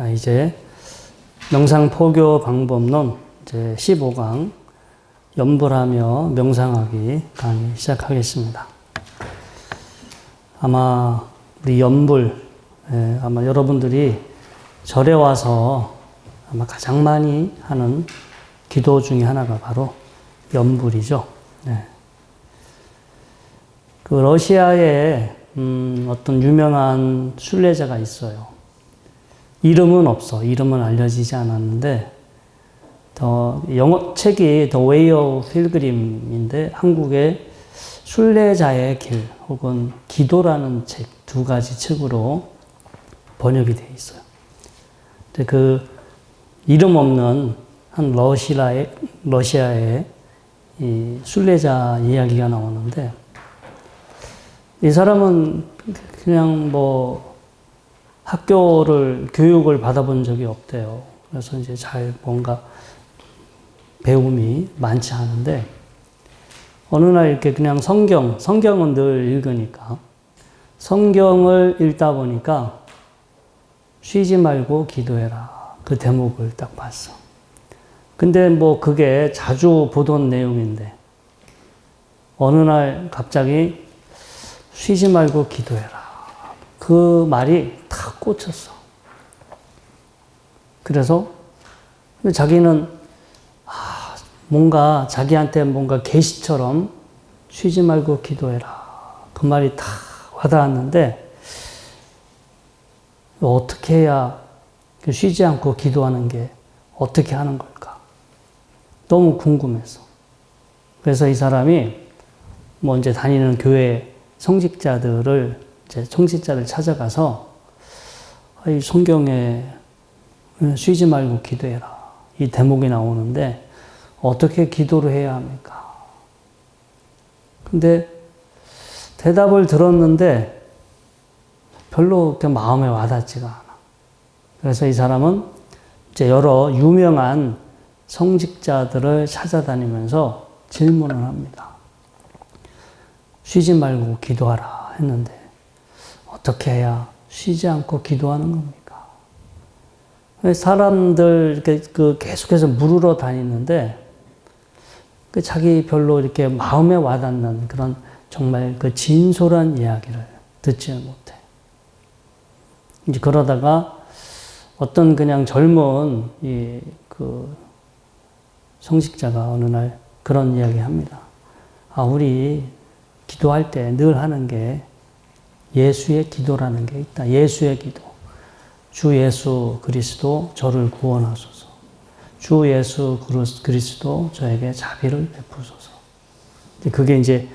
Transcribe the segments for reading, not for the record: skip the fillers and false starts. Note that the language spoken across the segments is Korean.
자, 이제 명상포교 방법론 이제 15강 염불하며 명상하기 강의 시작하겠습니다. 아마 우리 염불, 아마 여러분들이 절에 와서 아마 가장 많이 하는 기도 중에 하나가 바로 염불이죠. 네. 그 러시아에 어떤 유명한 순례자가 있어요. 이름은 없어. 이름은 알려지지 않았는데 영어 책이 The Way of Pilgrim인데 한국의 순례자의 길 혹은 기도라는 책 두 가지 책으로 번역이 되어 있어요. 근데 그 이름 없는 한 러시아의 이 순례자 이야기가 나오는데 이 사람은 그냥 뭐 교육을 받아본 적이 없대요. 그래서 이제 잘 뭔가 배움이 많지 않은데 어느 날 이렇게 그냥 성경은 늘 읽으니까 성경을 읽다 보니까 쉬지 말고 기도해라. 그 대목을 딱 봤어. 근데 뭐 그게 자주 보던 내용인데 어느 날 갑자기 쉬지 말고 기도해라. 그 말이 탁 꽂혔어. 그래서 자기는 뭔가 자기한테 뭔가 계시처럼 쉬지 말고 기도해라. 그 말이 탁 와닿았는데 어떻게 해야 쉬지 않고 기도하는 게 어떻게 하는 걸까? 너무 궁금해서. 그래서 이 사람이 뭐 이제 다니는 교회 성직자들 찾아가서 이 성경에 쉬지 말고 기도해라. 이 대목이 나오는데 어떻게 기도를 해야 합니까? 근데 대답을 들었는데 별로 마음에 와닿지가 않아. 그래서 이 사람은 이제 여러 유명한 성직자들을 찾아다니면서 질문을 합니다. 쉬지 말고 기도하라 했는데 어떻게 해야 쉬지 않고 기도하는 겁니까? 사람들 계속해서 물으러 다니는데 자기 별로 이렇게 마음에 와닿는 그런 정말 그 진솔한 이야기를 듣지 못해. 이제 그러다가 어떤 그냥 젊은 그 성직자가 어느 날 그런 이야기 합니다. 우리 기도할 때 늘 하는 게 예수의 기도라는 게 있다. 예수의 기도. 주 예수 그리스도 저를 구원하소서. 주 예수 그리스도 저에게 자비를 베푸소서. 그게 이제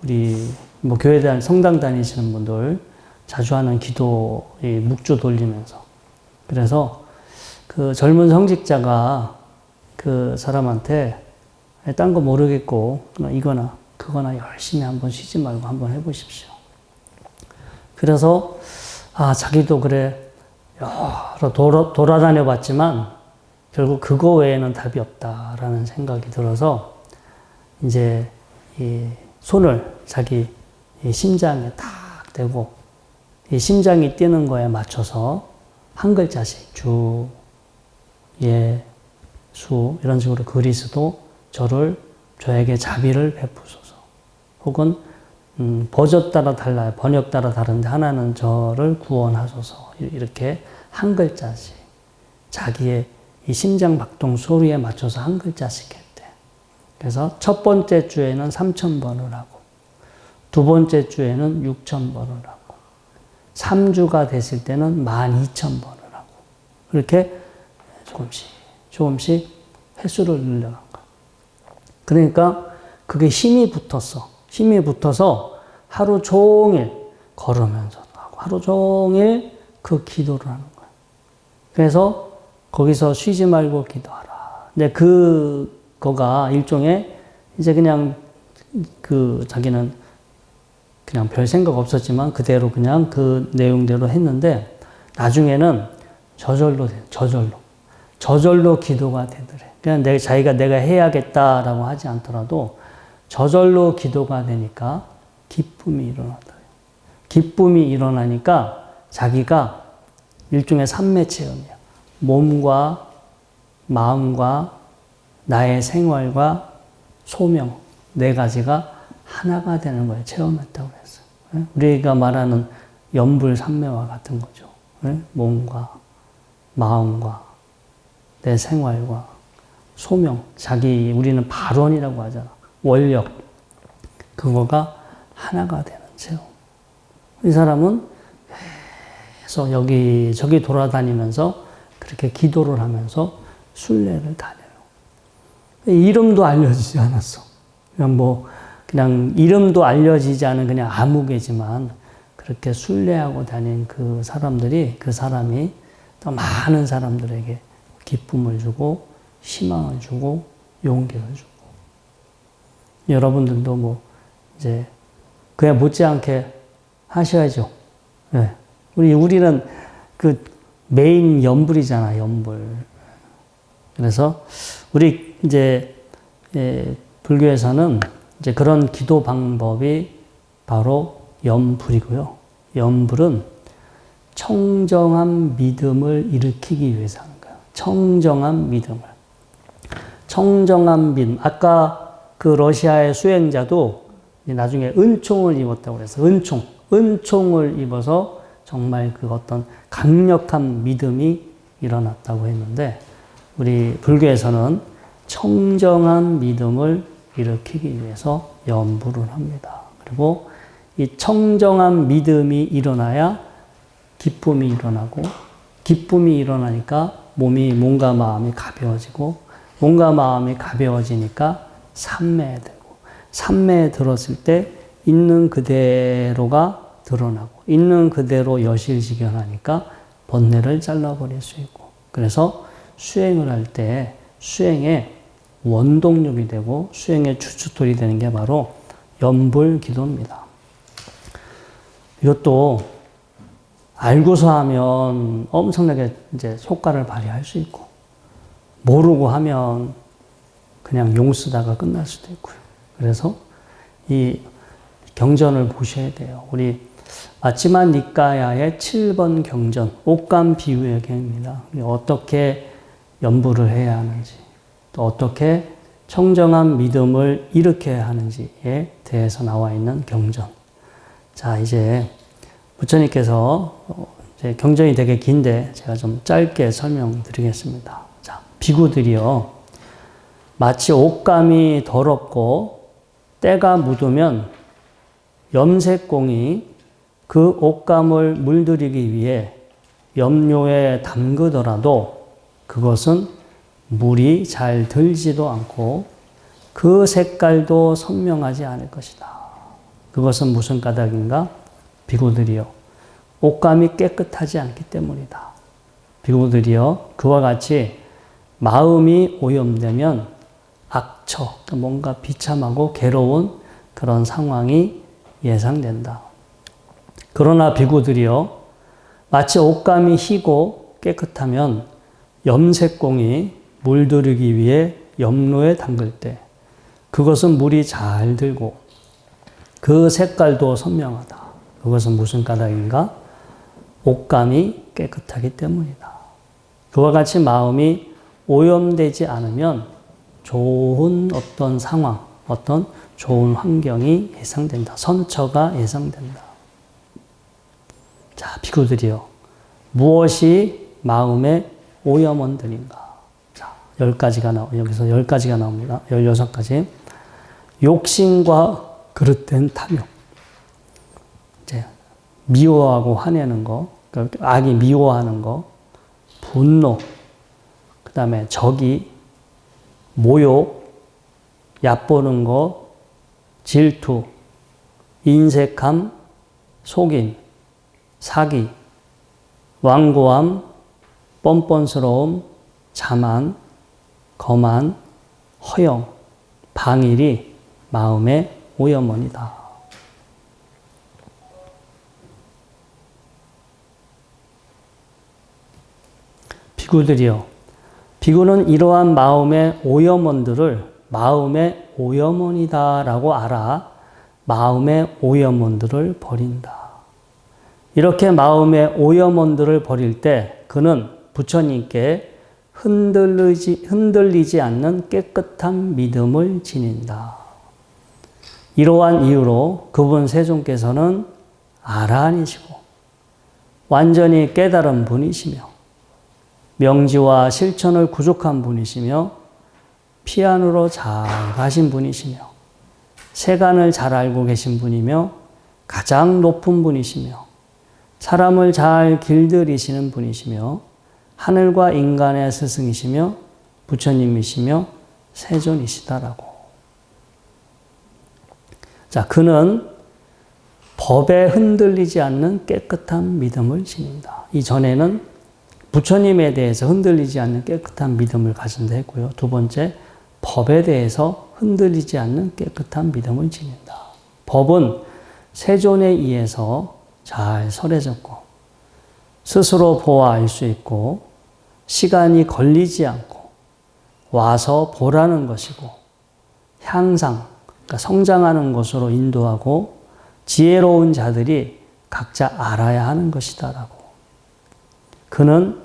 우리 뭐 교회 성당 다니시는 분들 자주 하는 기도 묵주 돌리면서. 그래서 그 젊은 성직자가 그 사람한테 딴 거 모르겠고 이거나 그거나 열심히 한번 쉬지 말고 한번 해보십시오. 그래서 자기도 그래 여러 돌아다녀 봤지만 결국 그거 외에는 답이 없다라는 생각이 들어서 이제 이 손을 자기 이 심장에 딱 대고 이 심장이 뛰는 거에 맞춰서 한 글자씩 주, 예수 이런 식으로 그리스도 저에게 자비를 베푸소서. 혹은 버전 따라 달라요. 번역 따라 다른데 하나는 저를 구원하소서. 이렇게 한 글자씩 자기의 이 심장 박동 소리에 맞춰서 한 글자씩 했대. 그래서 첫 번째 주에는 3,000번을 하고 두 번째 주에는 6,000번을 하고 3주가 됐을 때는 12,000번을 하고 그렇게 조금씩 횟수를 늘려간 거야. 그러니까 그게 힘이 붙어서 하루 종일 걸으면서도 하고 하루 종일 그 기도를 하는 거야. 그래서 거기서 쉬지 말고 기도하라. 근데 그거가 일종의 이제 그냥 자기는 그냥 별 생각 없었지만 그대로 그냥 그 내용대로 했는데 나중에는 저절로 기도가 되더래. 그냥 자기가 내가 해야겠다라고 하지 않더라도 저절로 기도가 되니까 기쁨이 일어나더래요. 기쁨이 일어나니까 자기가 일종의 삼매 체험이야. 몸과 마음과 나의 생활과 소명 네 가지가 하나가 되는 거예요. 체험했다고 그랬어요. 우리가 말하는 염불삼매와 같은 거죠. 몸과 마음과 내 생활과 소명, 우리는 발원이라고 하잖아. 원력, 그거가 하나가 되는 체험. 이 사람은 계속 여기저기 돌아다니면서 그렇게 기도를 하면서 순례를 다녀요. 이름도 알려지지 않았어. 그냥 이름도 알려지지 않은 그냥 아무개지만 그렇게 순례하고 다닌 그 사람이 또 많은 사람들에게 기쁨을 주고 희망을 주고 용기를 주고 여러분들도 이제 그에 못지않게 하셔야죠. 네. 우리는 그 메인 염불이잖아, 염불. 그래서 우리 이제 불교에서는 이제 그런 기도 방법이 바로 염불이고요. 염불은 청정한 믿음을 일으키기 위해서 하는 거예요. 청정한 믿음을. 청정한 믿음. 아까 그 러시아의 수행자도 나중에 은총을 입었다고 그래서 은총을 입어서 정말 그 어떤 강력한 믿음이 일어났다고 했는데 우리 불교에서는 청정한 믿음을 일으키기 위해서 염불을 합니다. 그리고 이 청정한 믿음이 일어나야 기쁨이 일어나고 기쁨이 일어나니까 몸과 마음이 가벼워지고 몸과 마음이 가벼워지니까 삼매에 들고 삼매에 들었을 때 있는 그대로가 드러나고 있는 그대로 여실직연하니까 번뇌를 잘라버릴 수 있고 그래서 수행을 할 때 수행의 원동력이 되고 수행의 주춧돌이 되는 게 바로 염불 기도입니다. 이것도 알고서 하면 엄청나게 이제 효과를 발휘할 수 있고 모르고 하면 그냥 용 쓰다가 끝날 수도 있고요. 그래서 이 경전을 보셔야 돼요. 우리 마치마 니까야의 7번 경전, 옥감 비유의 경입니다. 어떻게 염불을 해야 하는지, 또 어떻게 청정한 믿음을 일으켜야 하는지에 대해서 나와 있는 경전. 자, 이제 부처님께서 이제 경전이 되게 긴데 제가 좀 짧게 설명드리겠습니다. 자, 비구들이요. 마치 옷감이 더럽고 때가 묻으면 염색공이 그 옷감을 물들이기 위해 염료에 담그더라도 그것은 물이 잘 들지도 않고 그 색깔도 선명하지 않을 것이다. 그것은 무슨 까닭인가? 비구들이요. 옷감이 깨끗하지 않기 때문이다. 비구들이요. 그와 같이 마음이 오염되면 악처, 뭔가 비참하고 괴로운 그런 상황이 예상된다. 그러나 비구들이요. 마치 옷감이 희고 깨끗하면 염색공이 물들이기 위해 염료에 담글 때 그것은 물이 잘 들고 그 색깔도 선명하다. 그것은 무슨 까닭인가? 옷감이 깨끗하기 때문이다. 그와 같이 마음이 오염되지 않으면 좋은 어떤 상황, 어떤 좋은 환경이 예상된다. 선처가 예상된다. 자, 비구들이요. 무엇이 마음의 오염원들인가? 자, 10가지가 여기서 10가지가 나옵니다. 16가지. 욕심과 그릇된 탐욕. 이제 미워하고 화내는 거, 그러니까 악이 미워하는 거, 분노, 그 다음에 적이, 모욕, 얕보는 거, 질투, 인색함, 속임, 사기, 완고함, 뻔뻔스러움, 자만, 거만, 허영, 방일이 마음의 오염원이다. 비구들이요. 비구는 이러한 마음의 오염원들을 마음의 오염원이다라고 알아 마음의 오염원들을 버린다. 이렇게 마음의 오염원들을 버릴 때 그는 부처님께 흔들리지 않는 깨끗한 믿음을 지닌다. 이러한 이유로 그분 세존께서는 아라한이시고 완전히 깨달은 분이시며 명지와 실천을 구족한 분이시며 피안으로 잘 가신 분이시며 세간을 잘 알고 계신 분이며 가장 높은 분이시며 사람을 잘 길들이시는 분이시며 하늘과 인간의 스승이시며 부처님이시며 세존이시다라고. 자, 그는 법에 흔들리지 않는 깨끗한 믿음을 지닌다. 이전에는 부처님에 대해서 흔들리지 않는 깨끗한 믿음을 가진다 했고요. 두 번째, 법에 대해서 흔들리지 않는 깨끗한 믿음을 지닌다. 법은 세존에 의해서 잘 설해졌고 스스로 보아 알 수 있고 시간이 걸리지 않고 와서 보라는 것이고 향상, 그러니까 성장하는 것으로 인도하고 지혜로운 자들이 각자 알아야 하는 것이다라고. 그는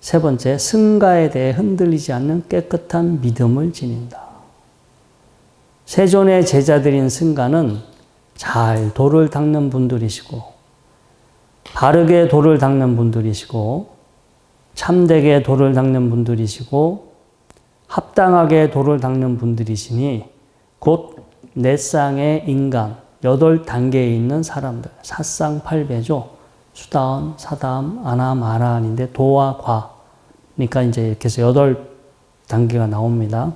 세 번째, 승가에 대해 흔들리지 않는 깨끗한 믿음을 지닌다. 세존의 제자들인 승가는 잘 도를 닦는 분들이시고 바르게 도를 닦는 분들이시고 참되게 도를 닦는 분들이시고 합당하게 도를 닦는 분들이시니 곧 넷상의 인간 8단계에 있는 사람들, 사쌍팔배죠. 수다원, 사다음, 아남, 아라한인데 도와 과, 그러니까 이제 이렇게 해서 8단계가 나옵니다.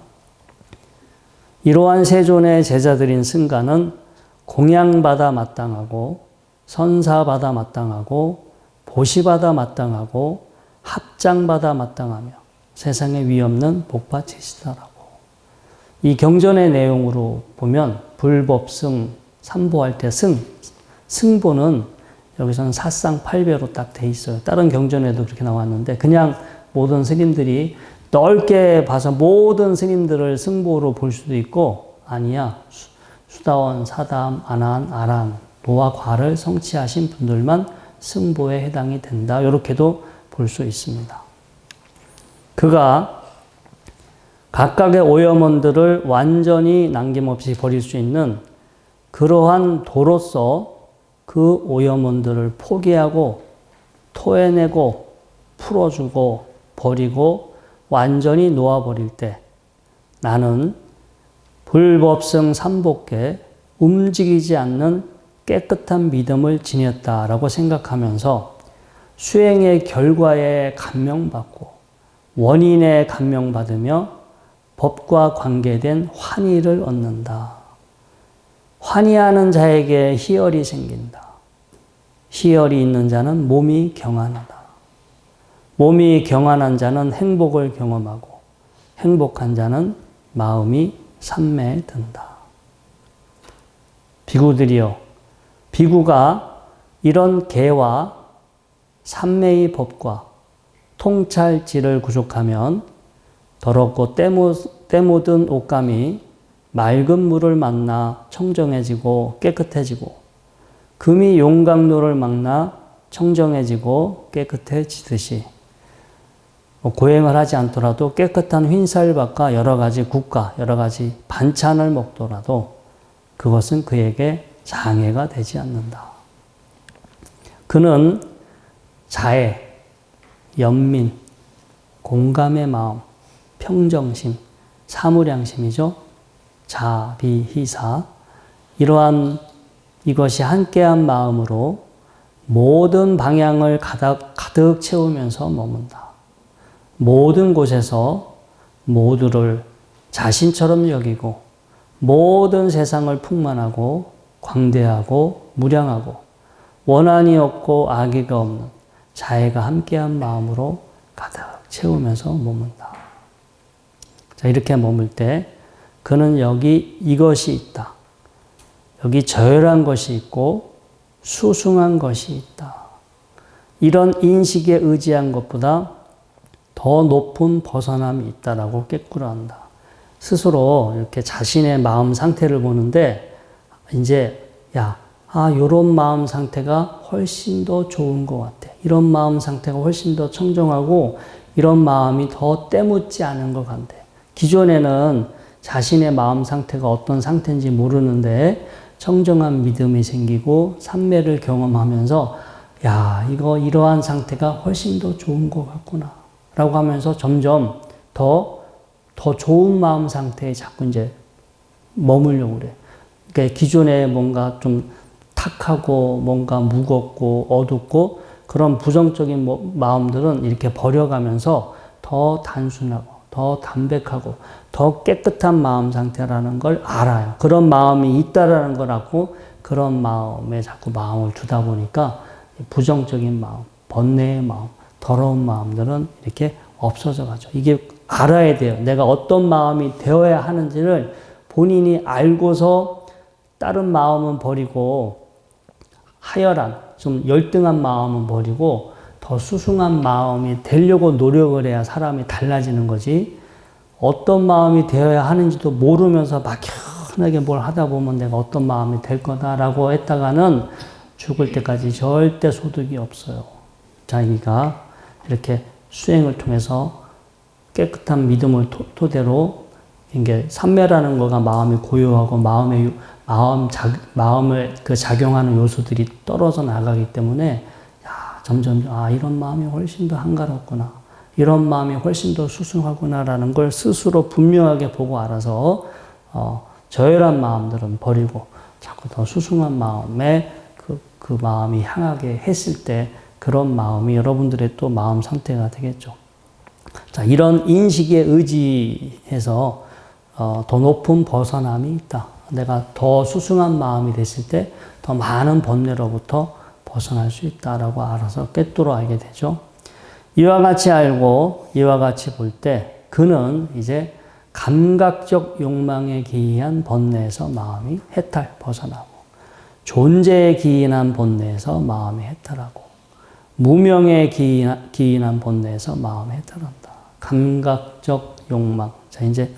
이러한 세존의 제자들인 승가는 공양받아 마땅하고 선사받아 마땅하고 보시받아 마땅하고 합장받아 마땅하며 세상에 위없는 복받치시다라고. 이 경전의 내용으로 보면 불법승, 삼보할 때 승보는 여기서는 사쌍팔배로 딱 돼 있어요. 다른 경전에도 그렇게 나왔는데 그냥 모든 스님들이 넓게 봐서 모든 스님들을 승보로 볼 수도 있고 아니야. 수다원, 사담, 아난, 아란, 도와 과를 성취하신 분들만 승보에 해당이 된다. 이렇게도 볼 수 있습니다. 그가 각각의 오염원들을 완전히 남김없이 버릴 수 있는 그러한 도로서 그 오염원들을 포기하고 토해내고 풀어주고 버리고 완전히 놓아버릴 때 나는 불법성 삼복계 움직이지 않는 깨끗한 믿음을 지녔다라고 생각하면서 수행의 결과에 감명받고 원인에 감명받으며 법과 관계된 환희를 얻는다. 환희하는 자에게 희열이 생긴다. 희열이 있는 자는 몸이 경안하다. 몸이 경안한 자는 행복을 경험하고 행복한 자는 마음이 삼매에 든다. 비구들이여, 비구가 이런 개와 삼매의 법과 통찰지를 구족하면 더럽고 때 묻은 옷감이 맑은 물을 만나 청정해지고 깨끗해지고 금이 용광로를 만나 청정해지고 깨끗해지듯이 고행을 하지 않더라도 깨끗한 흰쌀밥과 여러 가지 국과 여러 가지 반찬을 먹더라도 그것은 그에게 장애가 되지 않는다. 그는 자애, 연민, 공감의 마음, 평정심, 사무량심이죠. 자비희사, 이러한 이것이 함께한 마음으로 모든 방향을 가득 채우면서 머문다. 모든 곳에서 모두를 자신처럼 여기고 모든 세상을 풍만하고 광대하고 무량하고 원한이 없고 악의가 없는 자애가 함께한 마음으로 가득 채우면서 머문다. 자, 이렇게 머물 때 그는 여기 이것이 있다. 여기 저열한 것이 있고 수승한 것이 있다. 이런 인식에 의지한 것보다 더 높은 벗어남이 있다라고 깨꾸려한다. 스스로 이렇게 자신의 마음 상태를 보는데 이제 요런 마음 상태가 훨씬 더 좋은 것 같아. 이런 마음 상태가 훨씬 더 청정하고 이런 마음이 더 때묻지 않은 것 같아. 기존에는 자신의 마음 상태가 어떤 상태인지 모르는데 청정한 믿음이 생기고 삼매를 경험하면서 이러한 상태가 훨씬 더 좋은 것 같구나 라고 하면서 점점 더 좋은 마음 상태에 자꾸 이제 머물려고 그래. 그러니까 기존에 뭔가 좀 탁하고 뭔가 무겁고 어둡고 그런 부정적인 마음들은 이렇게 버려가면서 더 단순하고 더 담백하고 더 깨끗한 마음 상태라는 걸 알아요. 그런 마음이 있다라는 걸 알고 그런 마음에 자꾸 마음을 두다 보니까 부정적인 마음, 번뇌의 마음, 더러운 마음들은 이렇게 없어져 가죠. 이게 알아야 돼요. 내가 어떤 마음이 되어야 하는지를 본인이 알고서 다른 마음은 버리고 하열한, 좀 열등한 마음은 버리고 더 수승한 마음이 되려고 노력을 해야 사람이 달라지는 거지. 어떤 마음이 되어야 하는지도 모르면서 막연하게 뭘 하다 보면 내가 어떤 마음이 될 거다라고 했다가는 죽을 때까지 절대 소득이 없어요. 자기가 이렇게 수행을 통해서 깨끗한 믿음을 토대로 이게 삼매라는 거가 마음이 고요하고 마음을 그 작용하는 요소들이 떨어져 나가기 때문에 점점 이런 마음이 훨씬 더 한가롭구나. 이런 마음이 훨씬 더 수승하구나라는 걸 스스로 분명하게 보고 알아서 저열한 마음들은 버리고 자꾸 더 수승한 마음에 그 마음이 향하게 했을 때 그런 마음이 여러분들의 또 마음 상태가 되겠죠. 자, 이런 인식에 의지해서 더 높은 벗어남이 있다. 내가 더 수승한 마음이 됐을 때 더 많은 번뇌로부터 벗어날 수 있다라고 알아서 꿰뚫어 알게 되죠. 이와 같이 알고 이와 같이 볼 때 그는 이제 감각적 욕망에 기이한 번뇌에서 마음이 해탈, 벗어나고 존재에 기인한 번뇌에서 마음이 해탈하고 무명에 기인한 번뇌에서 마음이 해탈한다. 감각적 욕망. 자, 이제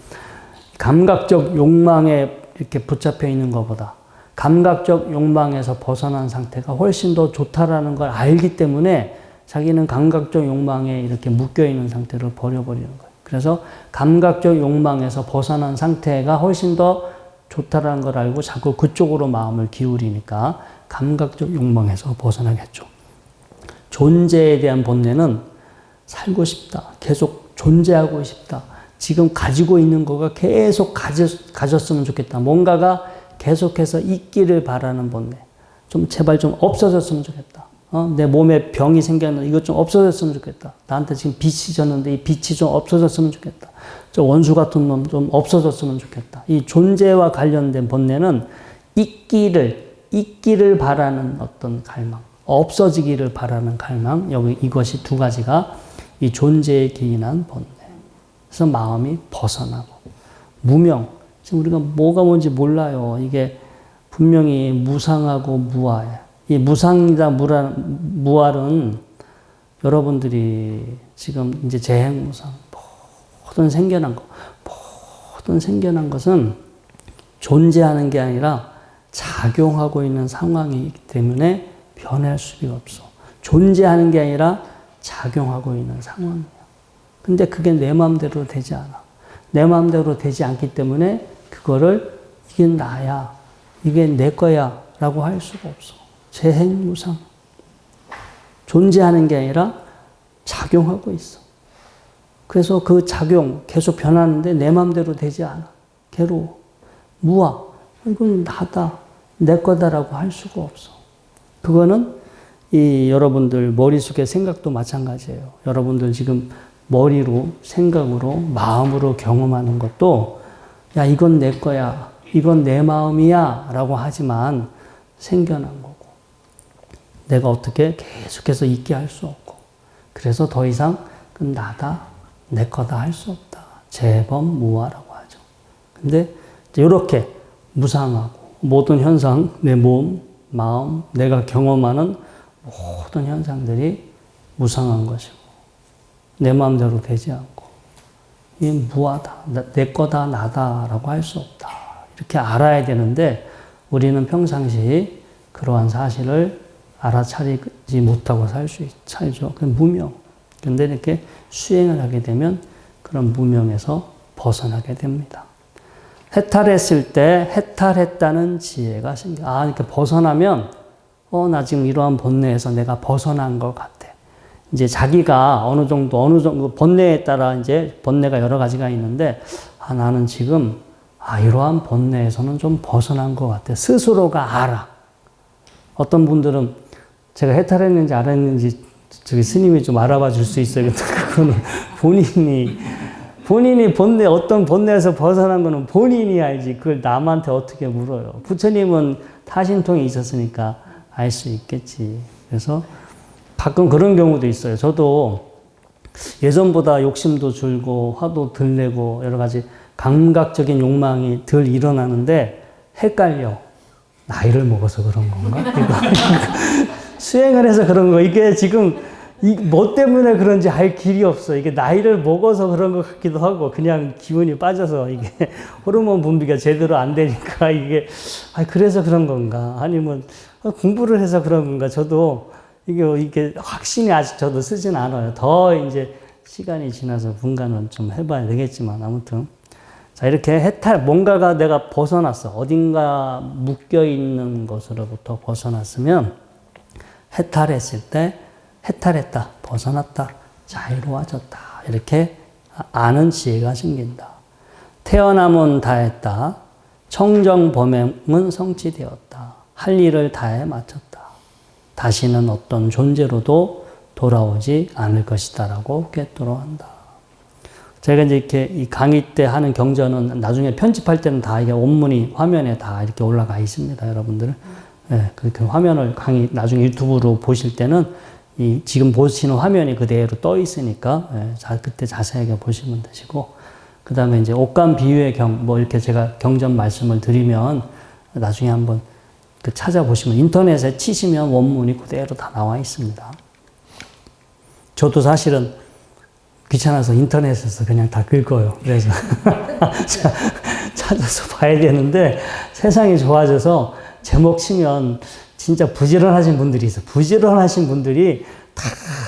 감각적 욕망에 이렇게 붙잡혀 있는 것보다 감각적 욕망에서 벗어난 상태가 훨씬 더 좋다라는 걸 알기 때문에 자기는 감각적 욕망에 이렇게 묶여 있는 상태를 버려버리는 거예요. 그래서 감각적 욕망에서 벗어난 상태가 훨씬 더 좋다라는 걸 알고 자꾸 그쪽으로 마음을 기울이니까 감각적 욕망에서 벗어나겠죠. 존재에 대한 본능은 살고 싶다. 계속 존재하고 싶다. 지금 가지고 있는 거가 계속 가졌으면 좋겠다. 뭔가가 계속해서 있기를 바라는 본능. 좀 제발 좀 없어졌으면 좋겠다. 내 몸에 병이 생겼는데 이것 좀 없어졌으면 좋겠다. 나한테 지금 빛이 졌는데 이 빛이 좀 없어졌으면 좋겠다. 저 원수 같은 놈 좀 없어졌으면 좋겠다. 이 존재와 관련된 본능은 있기를 바라는 어떤 갈망, 없어지기를 바라는 갈망, 이것이 두 가지가 이 존재에 기인한 본능. 그래서 마음이 벗어나고 무명. 지금 우리가 뭐가 뭔지 몰라요. 이게 분명히 무상하고 무아예요. 이 무상이다 무아는 여러분들이 지금 이제 재행무상 모든 생겨난 것은 존재하는 게 아니라 작용하고 있는 상황이기 때문에 변할 수가 없어. 존재하는 게 아니라 작용하고 있는 상황이야. 근데 그게 내 마음대로 되지 않아. 내 마음대로 되지 않기 때문에 그거를 이게 나야, 이게 내 거야 라고 할 수가 없어. 재행무상. 존재하는 게 아니라 작용하고 있어. 그래서 그 작용 계속 변하는데 내 마음대로 되지 않아. 괴로워. 무아. 이건 나다. 내 거다라고 할 수가 없어. 그거는 이 여러분들 머릿속의 생각도 마찬가지예요. 여러분들 지금 머리로, 생각으로, 마음으로 경험하는 것도 야, 이건 내 거야. 이건 내 마음이야. 라고 하지만 생겨난 거고. 내가 어떻게 계속해서 있게 할 수 없고. 그래서 더 이상 그건 나다, 내 거다 할 수 없다. 재범무아라고 하죠. 근데 이렇게 무상하고 모든 현상, 내 몸, 마음, 내가 경험하는 모든 현상들이 무상한 것이고 내 마음대로 되지 않고 이 무아다, 내 거다, 나다라고 할 수 없다. 이렇게 알아야 되는데 우리는 평상시 그러한 사실을 알아차리지 못하고 살죠. 그 무명. 근데 이렇게 수행을 하게 되면 그런 무명에서 벗어나게 됩니다. 해탈했을 때 해탈했다는 지혜가 생겨요. 이렇게 벗어나면 나 지금 이러한 번뇌에서 내가 벗어난 것 같아. 이제 자기가 어느 정도 번뇌에 따라 이제 번뇌가 여러 가지가 있는데 나는 지금 이러한 번뇌에서는 좀 벗어난 것 같아. 스스로가 알아. 어떤 분들은 제가 해탈했는지 안 했는지 저기 스님이 좀 알아봐 줄 수 있어요. 그거는 본인이 어떤 번뇌에서 벗어난 거는 본인이 알지. 그걸 남한테 어떻게 물어요. 부처님은 타신통이 있었으니까 알 수 있겠지. 그래서 가끔 그런 경우도 있어요. 저도 예전보다 욕심도 줄고 화도 덜 내고 여러 가지 감각적인 욕망이 덜 일어나는데 헷갈려. 나이를 먹어서 그런 건가? 수행을 해서 그런 거. 이게 지금 뭐 때문에 그런지 알 길이 없어. 이게 나이를 먹어서 그런 것 같기도 하고 그냥 기운이 빠져서 이게 호르몬 분비가 제대로 안 되니까 이게 그래서 그런 건가? 아니면 공부를 해서 그런 건가? 저도 이게 확신이 아직 저도 쓰진 않아요. 더 이제 시간이 지나서 분간은 좀 해봐야 되겠지만 아무튼 자 이렇게 뭔가가 내가 벗어났어. 어딘가 묶여있는 것으로부터 벗어났으면 해탈했을 때 해탈했다, 벗어났다, 자유로워졌다 이렇게 아는 지혜가 생긴다. 태어남은 다했다. 청정범행은 성취되었다. 할 일을 다해 마쳤다. 다시는 어떤 존재로도 돌아오지 않을 것이다 라고 꿰뚫어 한다. 제가 이제 이렇게 이 강의 때 하는 경전은 나중에 편집할 때는 다 이게 원문이 화면에 다 이렇게 올라가 있습니다, 여러분들. 네, 그렇게 화면을 강의 나중에 유튜브로 보실 때는 지금 보시는 화면이 그대로 떠 있으니까 그때 자세하게 보시면 되시고, 그 다음에 이제 옥감 비유의 이렇게 제가 경전 말씀을 드리면 나중에 한번 찾아보시면 인터넷에 치시면 원문이 그대로 다 나와 있습니다. 저도 사실은 귀찮아서 인터넷에서 그냥 다 긁어요. 그래서 찾아서 봐야 되는데 세상이 좋아져서 제목 치면 진짜 부지런하신 분들이 있어요. 부지런하신 분들이 다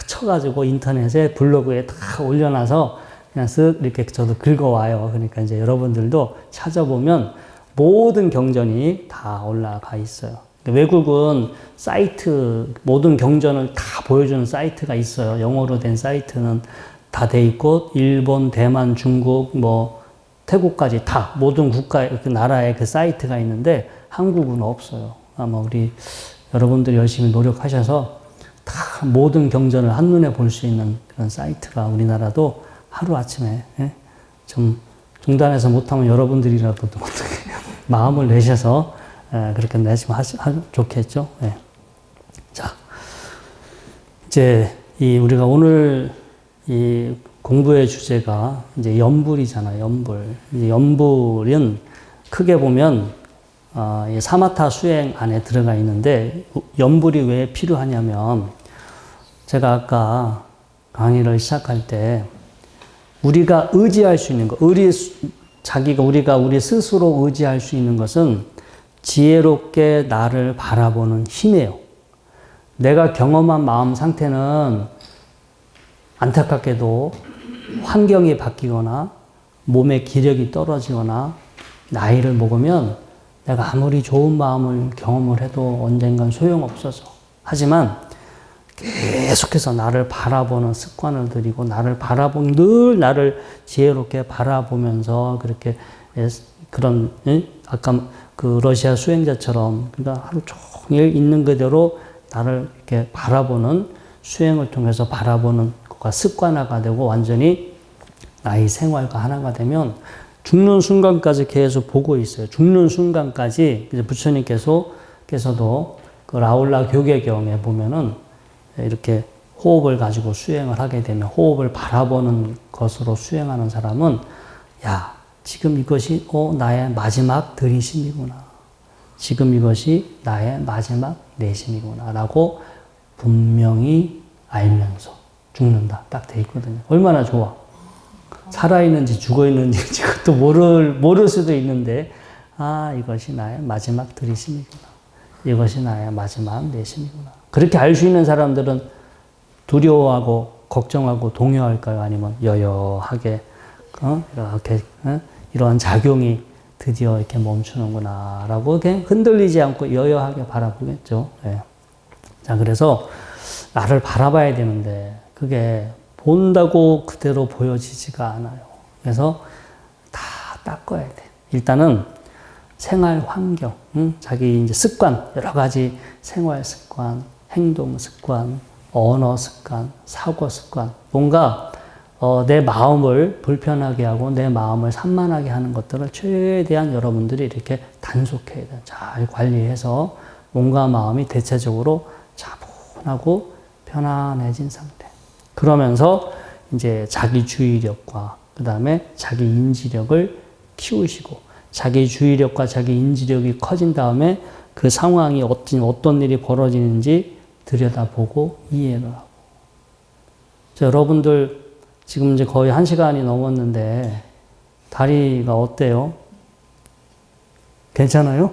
쳐가지고 인터넷에 블로그에 다 올려놔서 그냥 쓱 이렇게 저도 긁어와요. 그러니까 이제 여러분들도 찾아보면 모든 경전이 다 올라가 있어요. 외국은 사이트, 모든 경전을 다 보여주는 사이트가 있어요. 영어로 된 사이트는 다 돼 있고, 일본, 대만, 중국, 태국까지 다 모든 나라에 그 사이트가 있는데 한국은 없어요. 아마 우리 여러분들이 열심히 노력하셔서 다 모든 경전을 한눈에 볼 수 있는 그런 사이트가 우리나라도 하루아침에 좀 중단해서 못하면 여러분들이라도 어떻게 마음을 내셔서 그렇게 내시면 좋겠죠. 네. 자, 이제 우리가 오늘 이 공부의 주제가 이제 염불이잖아요. 염불. 이제 염불은 크게 보면 사마타 수행 안에 들어가 있는데 염불이 왜 필요하냐면 제가 아까 강의를 시작할 때 우리가 의지할 수 있는 것, 우리가 우리 스스로 의지할 수 있는 것은 지혜롭게 나를 바라보는 힘이에요. 내가 경험한 마음 상태는 안타깝게도 환경이 바뀌거나 몸의 기력이 떨어지거나 나이를 먹으면 내가 아무리 좋은 마음을 경험을 해도 언젠간 소용없어서. 하지만 계속해서 나를 바라보는 습관을 들이고 늘 나를 지혜롭게 바라보면서 그렇게 그런 아까 그 러시아 수행자처럼 그러니까 하루 종일 있는 그대로 나를 이렇게 바라보는 수행을 통해서 바라보는 것과 습관화가 되고 완전히 나의 생활과 하나가 되면 죽는 순간까지 계속 보고 있어요. 죽는 순간까지 부처님께서도 그 라울라 교계경에 보면은 이렇게 호흡을 가지고 수행을 하게 되면 호흡을 바라보는 것으로 수행하는 사람은 지금 이것이 나의 마지막 들이심이구나. 지금 이것이 나의 마지막 내심이구나 라고 분명히 알면서 죽는다. 딱 돼 있거든요. 얼마나 좋아. 살아있는지 죽어있는지 그것도 모를 수도 있는데 이것이 나의 마지막 들이심이구나. 이것이 나의 마지막 내심이구나. 그렇게 알 수 있는 사람들은 두려워하고 걱정하고 동요할까요? 아니면 여여하게 이렇게 이러한 작용이 드디어 이렇게 멈추는구나라고 이렇게 흔들리지 않고 여여하게 바라보겠죠. 예. 자, 그래서 나를 바라봐야 되는데 그게 본다고 그대로 보여지지가 않아요. 그래서 다 닦아야 돼. 일단은 생활 환경, 자기 이제 습관, 여러 가지 생활 습관, 행동 습관, 언어 습관, 사고 습관, 뭔가 내 마음을 불편하게 하고 내 마음을 산만하게 하는 것들을 최대한 여러분들이 이렇게 단속해야 돼요. 잘 관리해서 몸과 마음이 대체적으로 차분하고 편안해진 상태. 그러면서 이제 자기 주의력과 그 다음에 자기 인지력을 키우시고 자기 주의력과 자기 인지력이 커진 다음에 그 상황이 어떤 일이 벌어지는지 들여다보고 이해를 하고. 자, 여러분들 지금 이제 거의 1시간이 넘었는데 다리가 어때요? 괜찮아요?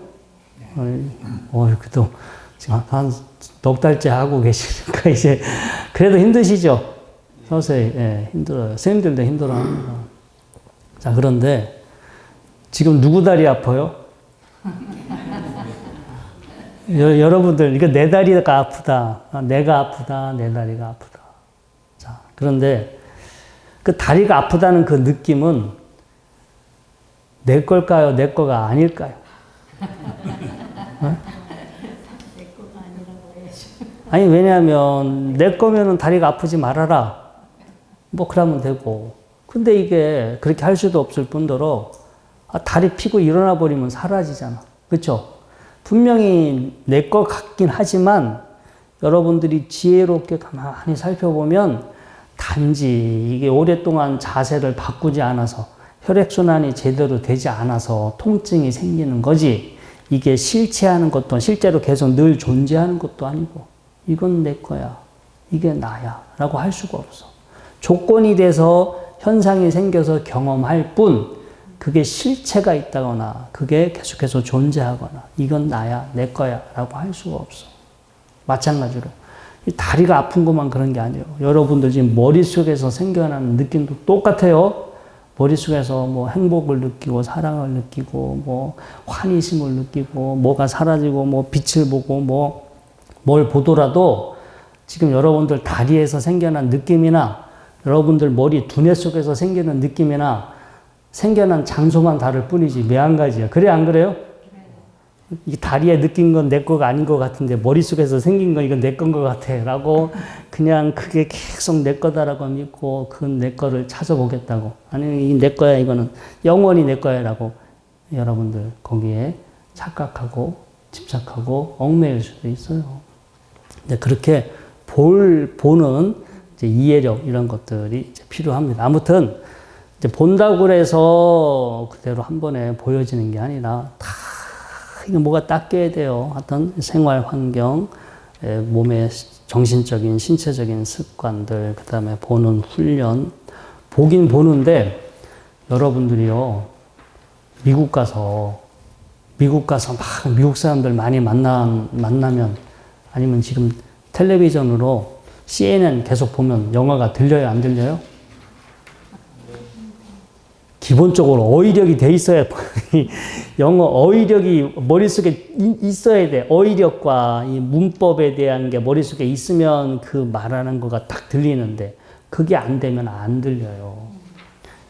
그래도 지금 한 넉 달째 하고 계시니까 이제 그래도 힘드시죠? 서서히 힘들어요. 선생님들도 힘들어합니다. 자, 그런데 지금 누구 다리 아파요? 여러분들 이거 내 다리가 아프다, 내가 아프다, 내 다리가 아프다. 자, 그런데 그 다리가 아프다는 그 느낌은 내 걸까요? 내 거가 아닐까요? 아니, 왜냐하면 내 거면은 다리가 아프지 말아라. 뭐 그러면 되고. 근데 이게 그렇게 할 수도 없을 뿐더러 다리 피고 일어나 버리면 사라지잖아. 그렇죠? 분명히 내 거 같긴 하지만 여러분들이 지혜롭게 가만히 살펴보면 단지 이게 오랫동안 자세를 바꾸지 않아서 혈액순환이 제대로 되지 않아서 통증이 생기는 거지, 이게 실체하는 것도 실제로 계속 늘 존재하는 것도 아니고 이건 내 거야, 이게 나야 라고 할 수가 없어. 조건이 돼서 현상이 생겨서 경험할 뿐 그게 실체가 있다거나 그게 계속해서 존재하거나 이건 나야, 내 거야 라고 할 수가 없어. 마찬가지로 이 다리가 아픈 것만 그런 게 아니에요. 여러분들 지금 머릿속에서 생겨나는 느낌도 똑같아요. 머릿속에서 뭐 행복을 느끼고 사랑을 느끼고 뭐 환희심을 느끼고 뭐가 사라지고 뭐 빛을 보고 뭐 뭘 보더라도 지금 여러분들 다리에서 생겨난 느낌이나 여러분들 머리 두뇌 속에서 생기는 느낌이나 생겨난 장소만 다를 뿐이지 매한가지야. 그래 안 그래요? 이 다리에 느낀 건 내 거가 아닌 것 같은데 머릿속에서 생긴 건 이건 내 건 것 같아 라고 그냥 그게 계속 내 거다라고 믿고 그건 내 거를 찾아보겠다고, 아니 이 내 거야 이거는 영원히 내 거야 라고 여러분들 거기에 착각하고 집착하고 얽매일 수도 있어요. 근데 그렇게 보는 이제 이해력 이런 것들이 이제 필요합니다. 아무튼 이제 본다고 해서 그대로 한 번에 보여지는 게 아니라 다 이거 뭐가 닦여야 돼요. 어떤 생활 환경, 몸의 정신적인, 신체적인 습관들, 그 다음에 보는 훈련, 보긴 보는데 여러분들이요 미국 가서 막 미국 사람들 많이 만나면 아니면 지금 텔레비전으로 CNN 계속 보면 영화가 들려요, 안 들려요? 기본적으로 어휘력이 돼 있어야 영어 어휘력이 머릿속에 있어야 돼. 어휘력과 이 문법에 대한 게 머릿속에 있으면 그 말하는 거가 딱 들리는데 그게 안 되면 안 들려요.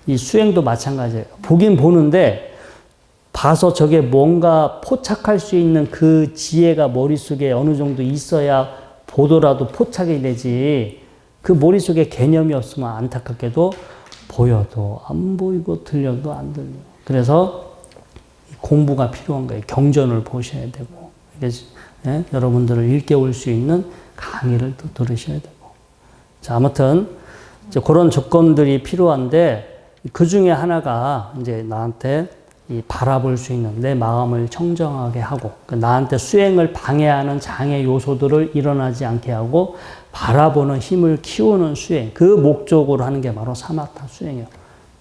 이 수행도 마찬가지예요. 보긴 보는데 봐서 저게 뭔가 포착할 수 있는 그 지혜가 머릿속에 어느 정도 있어야 보더라도 포착이 되지, 그 머릿속에 개념이 없으면 안타깝게도 보여도 안 보이고 들려도 안 들려. 그래서 공부가 필요한 거예요. 경전을 보셔야 되고, 여러분들을 일깨울 수 있는 강의를 또 들으셔야 되고. 자, 아무튼 이제 그런 조건들이 필요한데 그 중에 하나가 이제 나한테 이 바라볼 수 있는 내 마음을 청정하게 하고 나한테 수행을 방해하는 장애 요소들을 일어나지 않게 하고 바라보는 힘을 키우는 수행, 그 목적으로 하는 게 바로 사마타 수행이에요.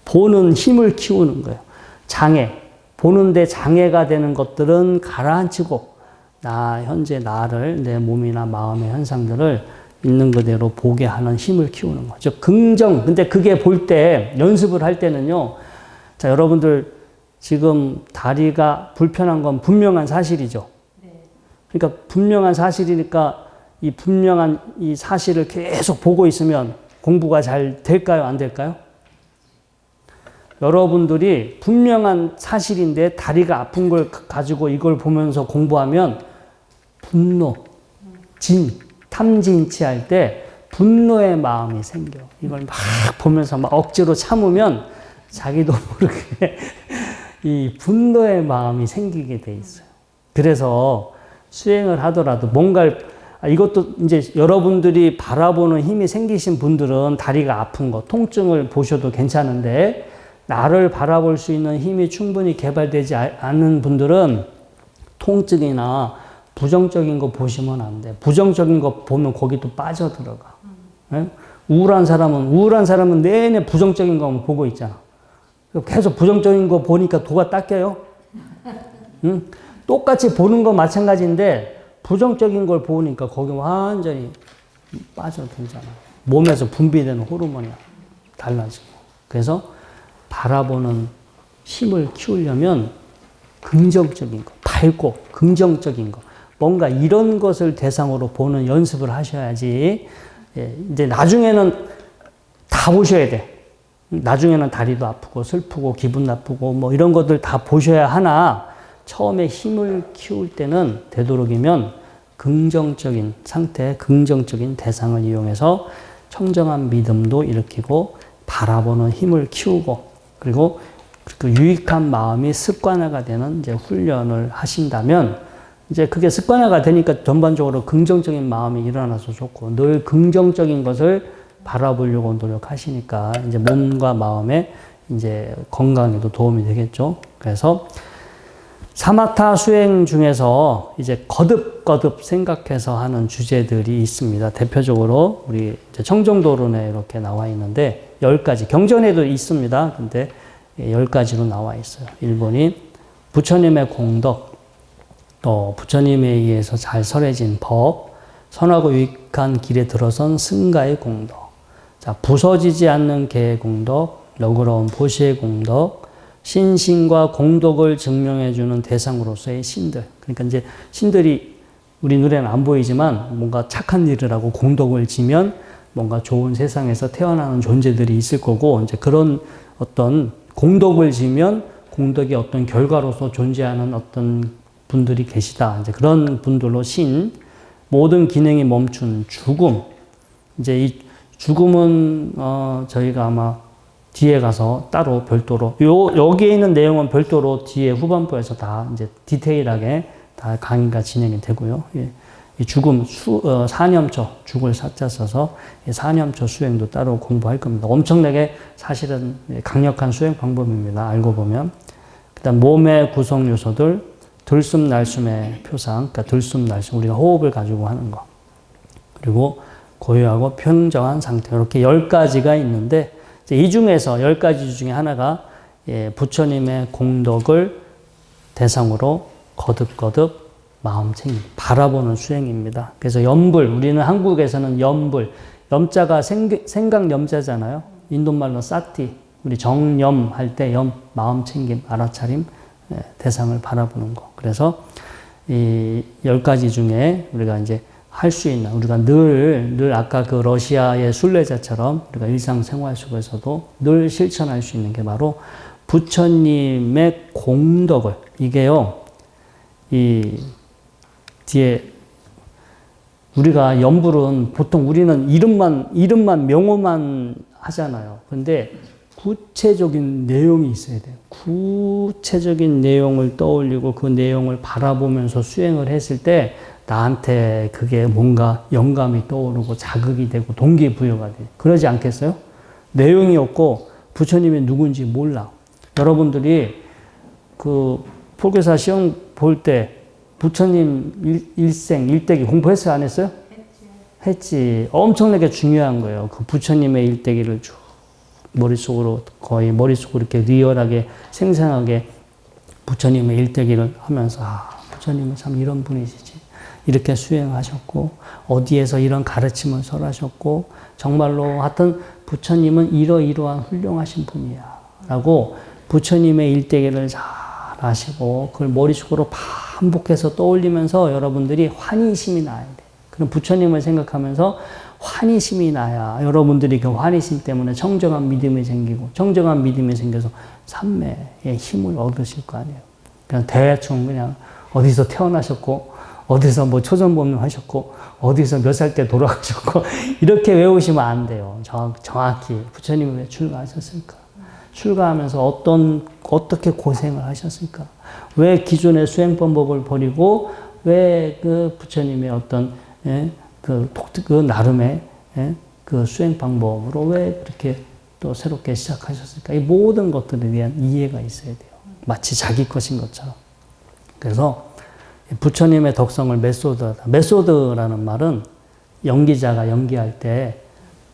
보는 힘을 키우는 거예요. 장애, 보는데 장애가 되는 것들은 가라앉히고 현재 나를, 내 몸이나 마음의 현상들을 있는 그대로 보게 하는 힘을 키우는 거죠. 근데 그게 볼 때, 연습을 할 때는요, 자, 여러분들 지금 다리가 불편한 건 분명한 사실이죠. 그러니까 분명한 사실이니까 이 분명한 이 사실을 계속 보고 있으면 공부가 잘 될까요? 안 될까요? 여러분들이 분명한 사실인데 다리가 아픈 걸 가지고 이걸 보면서 공부하면 분노, 탐진치할 때 분노의 마음이 생겨. 이걸 막 보면서 막 억지로 참으면 자기도 모르게 이 분노의 마음이 생기게 돼 있어요. 그래서 수행을 하더라도 뭔가를, 이것도 이제 여러분들이 바라보는 힘이 생기신 분들은 다리가 아픈 거, 통증을 보셔도 괜찮은데, 나를 바라볼 수 있는 힘이 충분히 개발되지 않은 분들은 통증이나 부정적인 거 보시면 안 돼. 부정적인 거 보면 거기 또 빠져들어가. 네? 우울한 사람은 내내 부정적인 거 보고 있잖아. 계속 부정적인 거 보니까 도가 닦여요. 응? 똑같이 보는 거 마찬가지인데 부정적인 걸 보니까 거기 완전히 빠져들잖아. 몸에서 분비되는 호르몬이 달라지고. 그래서 바라보는 힘을 키우려면 긍정적인 거, 밝고 긍정적인 거, 뭔가 이런 것을 대상으로 보는 연습을 하셔야지. 이제 나중에는 다 보셔야 돼. 나중에는 다리도 아프고 슬프고 기분 나쁘고 뭐 이런 것들 다 보셔야 하나, 처음에 힘을 키울 때는 되도록이면 긍정적인 상태, 긍정적인 대상을 이용해서 청정한 믿음도 일으키고 바라보는 힘을 키우고, 그리고 그 유익한 마음이 습관화가 되는 이제 훈련을 하신다면, 이제 그게 습관화가 되니까 전반적으로 긍정적인 마음이 일어나서 좋고, 늘 긍정적인 것을 바라보려고 노력하시니까 이제 몸과 마음의 이제 건강에도 도움이 되겠죠. 그래서 사마타 수행 중에서 이제 거듭 생각해서 하는 주제들이 있습니다. 대표적으로 우리 청정도론에 이렇게 나와 있는데 10가지, 경전에도 있습니다. 근데 10가지로 나와 있어요. 1번이 부처님의 공덕, 또 부처님에 의해서 잘 설해진 법, 선하고 유익한 길에 들어선 승가의 공덕, 자, 부서지지 않는 개의 공덕, 너그러운 보시의 공덕, 신신과 공덕을 증명해주는 대상으로서의 신들. 그러니까 이제 신들이 우리 눈에는 안 보이지만 뭔가 착한 일을 하고 공덕을 지면 뭔가 좋은 세상에서 태어나는 존재들이 있을 거고, 이제 그런 어떤 공덕을 지면 공덕이 어떤 결과로서 존재하는 어떤 분들이 계시다. 이제 그런 분들로 신, 모든 기능이 멈춘 죽음. 이제 이 죽음은 저희가 아마 뒤에 가서 따로 별도로, 여기에 있는 내용은 별도로 뒤에 후반부에서 다 이제 디테일하게 다 강의가 진행이 되고요. 예. 이 죽음, 사념초, 죽을 사자 써서 사념초 수행도 따로 공부할 겁니다. 엄청나게 사실은 강력한 수행 방법입니다. 알고 보면. 그 다음 몸의 구성 요소들, 들숨 날숨의 표상, 그러니까 들숨 날숨, 우리가 호흡을 가지고 하는 거. 그리고 고요하고 평정한 상태. 이렇게 10가지가 있는데, 이 중에서 10가지 중에 하나가 부처님의 공덕을 대상으로 거듭 마음 챙김, 바라보는 수행입니다. 그래서 염불, 우리는 한국에서는 염불, 염자가 생각 염자잖아요. 인도말로 사티, 우리 정염 할 때 염, 마음 챙김, 알아차림, 대상을 바라보는 거. 그래서 이 10가지 중에 우리가 이제 할 수 있는, 우리가 늘 아까 그 러시아의 순례자처럼 우리가 일상생활 속에서도 늘 실천할 수 있는 게 바로 부처님의 공덕을, 이게요, 이 뒤에 우리가 염불은 보통 우리는 이름만 명호만 하잖아요. 근데 구체적인 내용이 있어야 돼요. 구체적인 내용을 떠올리고 그 내용을 바라보면서 수행을 했을 때 나한테 그게 뭔가 영감이 떠오르고 자극이 되고 동기부여가 돼. 그러지 않겠어요? 내용이 없고 부처님이 누군지 몰라. 여러분들이 그 포교사 시험 볼 때 부처님 일생, 일대기 공부했어요? 안 했어요? 했지. 엄청나게 중요한 거예요. 그 부처님의 일대기를 쭉 거의 머릿속으로 이렇게 리얼하게 생생하게 부처님의 일대기를 하면서, 부처님은 참 이런 분이시지. 이렇게 수행하셨고 어디에서 이런 가르침을 설하셨고 정말로 하여튼 부처님은 이러이러한 훌륭하신 분이야 라고 부처님의 일대기를 잘 아시고 그걸 머릿속으로 반복해서 떠올리면서 여러분들이 환희심이 나야 돼. 그럼 부처님을 생각하면서 환희심이 나야 여러분들이 그 환희심 때문에 청정한 믿음이 생기고 청정한 믿음이 생겨서 삼매의 힘을 얻으실 거 아니에요. 그냥 대충 그냥 어디서 태어나셨고 어디서 뭐 초전법문 하셨고 어디서 몇 살 때 돌아가셨고 이렇게 외우시면 안 돼요. 정확히 부처님이 왜 출가하셨을까? 출가하면서 어떻게 고생을 하셨을까? 왜 기존의 수행법을 버리고 왜 그 부처님의 어떤 그 나름의 그 수행 방법으로 왜 그렇게 또 새롭게 시작하셨을까? 이 모든 것들에 대한 이해가 있어야 돼요. 마치 자기 것인 것처럼. 그래서 부처님의 덕성을 메소드하다. 메소드라는 말은 연기자가 연기할 때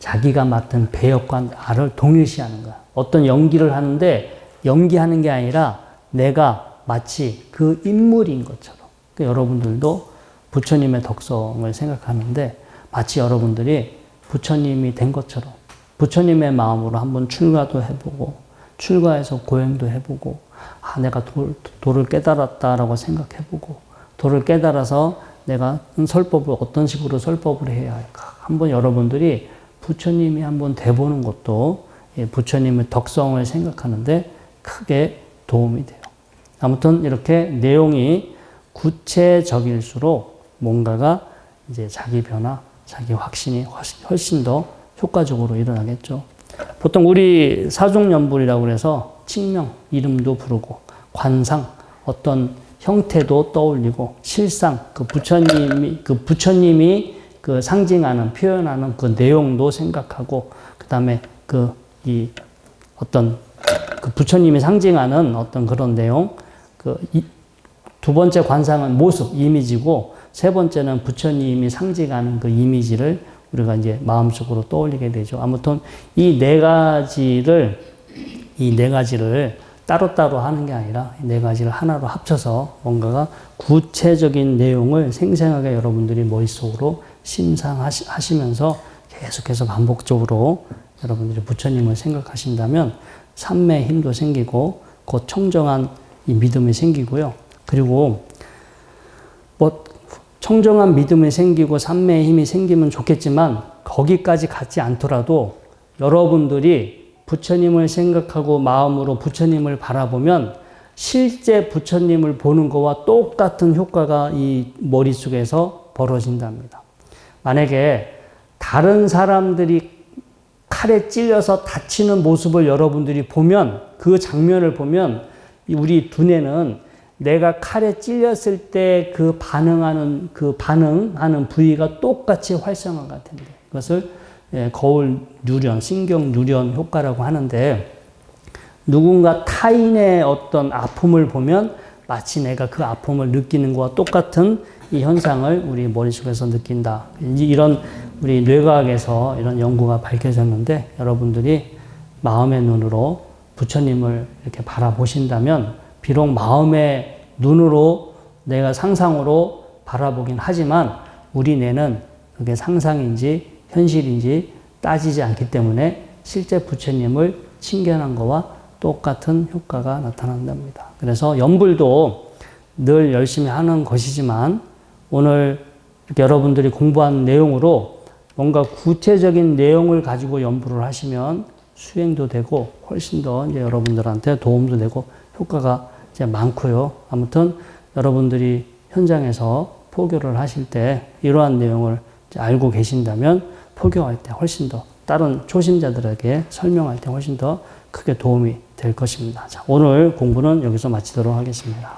자기가 맡은 배역과 나를 동일시하는 거야. 어떤 연기를 하는데 연기하는 게 아니라 내가 마치 그 인물인 것처럼. 그러니까 여러분들도 부처님의 덕성을 생각하는데 마치 여러분들이 부처님이 된 것처럼 부처님의 마음으로 한번 출가도 해보고 출가해서 고행도 해보고 내가 도를 깨달았다라고 생각해보고 도를 깨달아서 내가 설법을 어떤 식으로 설법을 해야 할까 한번 여러분들이 부처님이 한번 돼보는 것도 부처님의 덕성을 생각하는데 크게 도움이 돼요. 아무튼 이렇게 내용이 구체적일수록 뭔가가 이제 자기 변화, 자기 확신이 훨씬 더 효과적으로 일어나겠죠. 보통 우리 사중연불이라고 해서 칭명, 이름도 부르고 관상, 어떤 형태도 떠올리고 실상, 그 부처님이 그 상징하는, 표현하는 그 내용도 생각하고 그 다음에 어떤 그 부처님이 상징하는 어떤 그런 내용, 두 번째 관상은 모습, 이미지고 세 번째는 부처님이 상징하는 그 이미지를 우리가 이제 마음속으로 떠올리게 되죠. 아무튼 이 네 가지를 따로따로 하는 게 아니라 이 네 가지를 하나로 합쳐서 뭔가가 구체적인 내용을 생생하게 여러분들이 머릿속으로 심상하시면서 계속해서 반복적으로 여러분들이 부처님을 생각하신다면 삼매의 힘도 생기고 곧 청정한 이 믿음이 생기고요. 그리고 뭐 청정한 믿음이 생기고 삼매의 힘이 생기면 좋겠지만 거기까지 가지 않더라도 여러분들이 부처님을 생각하고 마음으로 부처님을 바라보면 실제 부처님을 보는 것과 똑같은 효과가 이 머릿속에서 벌어진답니다. 만약에 다른 사람들이 칼에 찔려서 다치는 모습을 여러분들이 보면 그 장면을 보면 우리 두뇌는 내가 칼에 찔렸을 때 그 반응하는 부위가 똑같이 활성화가 된대. 이것을 거울 누련, 신경 누련 효과라고 하는데 누군가 타인의 어떤 아픔을 보면 마치 내가 그 아픔을 느끼는 것과 똑같은 이 현상을 우리 머릿속에서 느낀다. 이런 우리 뇌과학에서 이런 연구가 밝혀졌는데 여러분들이 마음의 눈으로 부처님을 이렇게 바라보신다면 비록 마음의 눈으로 내가 상상으로 바라보긴 하지만 우리 뇌는 그게 상상인지 현실인지 따지지 않기 때문에 실제 부처님을 친견한 것과 똑같은 효과가 나타난답니다. 그래서 연불도 늘 열심히 하는 것이지만 오늘 이렇게 여러분들이 공부한 내용으로 뭔가 구체적인 내용을 가지고 연불을 하시면 수행도 되고 훨씬 더 이제 여러분들한테 도움도 되고 효과가 이제 많고요. 아무튼 여러분들이 현장에서 포교를 하실 때 이러한 내용을 알고 계신다면 포교할 때 훨씬 더 다른 초심자들에게 설명할 때 훨씬 더 크게 도움이 될 것입니다. 자, 오늘 공부는 여기서 마치도록 하겠습니다.